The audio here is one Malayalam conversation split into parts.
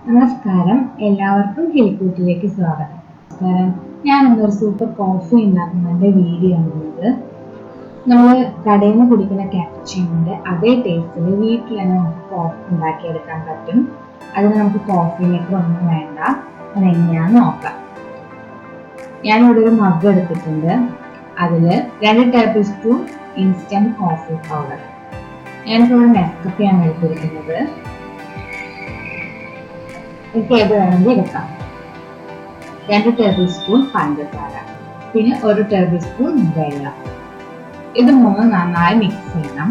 നമസ്കാരം, എല്ലാവർക്കും കിളിക്കൂട്ടിലേക്ക് സ്വാഗതം. നമസ്കാരം, ഞാനിന്നൊരു സൂപ്പർ കോഫി ഉണ്ടാക്കുന്നതിന്റെ വീഡിയോ ആണുള്ളത്. നമ്മൾ കടയിൽ നിന്ന് കുടിക്കുന്ന ക്യാപ്ചീനോന്റെ അതേ ടേസ്റ്റിൽ വീട്ടിൽ തന്നെ നമുക്ക് കോഫി ഉണ്ടാക്കിയെടുക്കാൻ പറ്റും. അതിന് നമുക്ക് കോഫി മേക്കർ ഒന്നും വേണ്ട. അതെങ്ങനെയാണെന്ന് നോക്കാം. ഞാനിവിടെ ഒരു മഗ് എടുത്തിട്ടുണ്ട്. അതിൽ 2 table spoon instant coffee powder. ഞാനിപ്പോൾ നെസ്കഫയാണ് എടുത്തിരിക്കുന്നത്. ഏത് വേണമെങ്കിൽ എടുക്കാം. 2 ടേബിൾ സ്പൂൺ പഞ്ചസാര, പിന്നെ 1 ടേബിൾ സ്പൂൺ വെള്ളം. ഇത് മൂന്നും നന്നായി മിക്സ് ചെയ്യണം.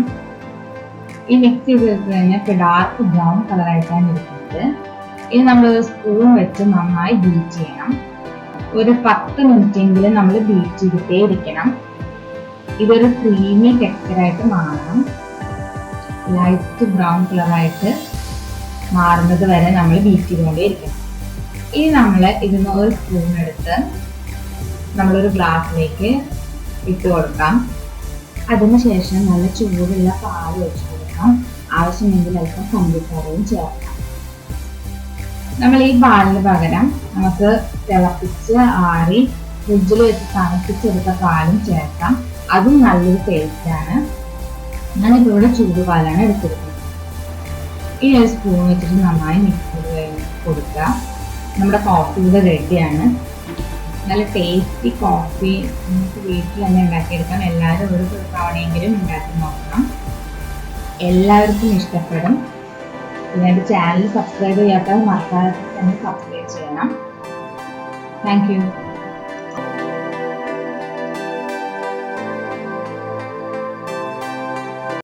ഈ മിക്സ് ചെയ്ത് കഴിഞ്ഞാൽ ഡാർക്ക് ബ്രൗൺ കളറായിട്ടാണ് ഇരിക്കുന്നത്. ഇനി നമ്മൾ സ്പൂൺ വെച്ച് നന്നായി ബീറ്റ് ചെയ്യണം. ഒരു 10 മിനിറ്റെങ്കിലും നമ്മൾ ബീറ്റ് ചെയ്തിട്ടേ ഇരിക്കണം. ഇതൊരു ക്രീമി ടെക്സ്ചറായിട്ട് മാറണം. ലൈറ്റ് ബ്രൗൺ കളറായിട്ട് മാറുന്നത് വരെ നമ്മൾ ബീറ്റ് ചെയ്തുകൊണ്ടേയിരിക്കണം. ഇനി നമ്മൾ ഇതിന് ഒരു സ്പൂൺ എടുത്ത് നമ്മളൊരു ഗ്ലാസ്സിലേക്ക് ഇട്ട് കൊടുക്കാം. അതിനുശേഷം നല്ല ചൂടുള്ള പാൽ ഒഴിച്ചു കൊടുക്കാം. ആവശ്യമെങ്കിൽ അല്പം പഞ്ചസാരയും ചേർക്കാം. നമ്മൾ ഈ പാലിന് പകരം നമുക്ക് തിളപ്പിച്ച് ആറി ഫ്രിഡ്ജിൽ വെച്ച് തണുപ്പിച്ചെടുത്ത പാലും ചേർക്കാം. അതും നല്ലൊരു ടേസ്റ്റാണ്. ഞാനിപ്പോൾ ഇവിടെ ചൂടുപാലാണ് എടുത്തിരിക്കുന്നത്. ഈ ഒരു സ്പൂൺ വെച്ചിട്ട് നന്നായി മിക്സ് ചെയ്ത് കൊടുക്കുക. നമ്മുടെ കോഫി ഇവിടെ റെഡിയാണ്. നല്ല ടേസ്റ്റി കോഫി നമുക്ക് വീട്ടിൽ തന്നെ ഉണ്ടാക്കിയെടുക്കാം. എല്ലാവരും ഒരു തവണയെങ്കിലും ഉണ്ടാക്കി നോക്കണം. എല്ലാവർക്കും ഇഷ്ടപ്പെടും. പിന്നെ എൻ്റെ ചാനൽ സബ്സ്ക്രൈബ് ചെയ്യാത്തവർ മറക്കാതെ തന്നെ സബ്സ്ക്രൈബ് ചെയ്യണം. Thank you.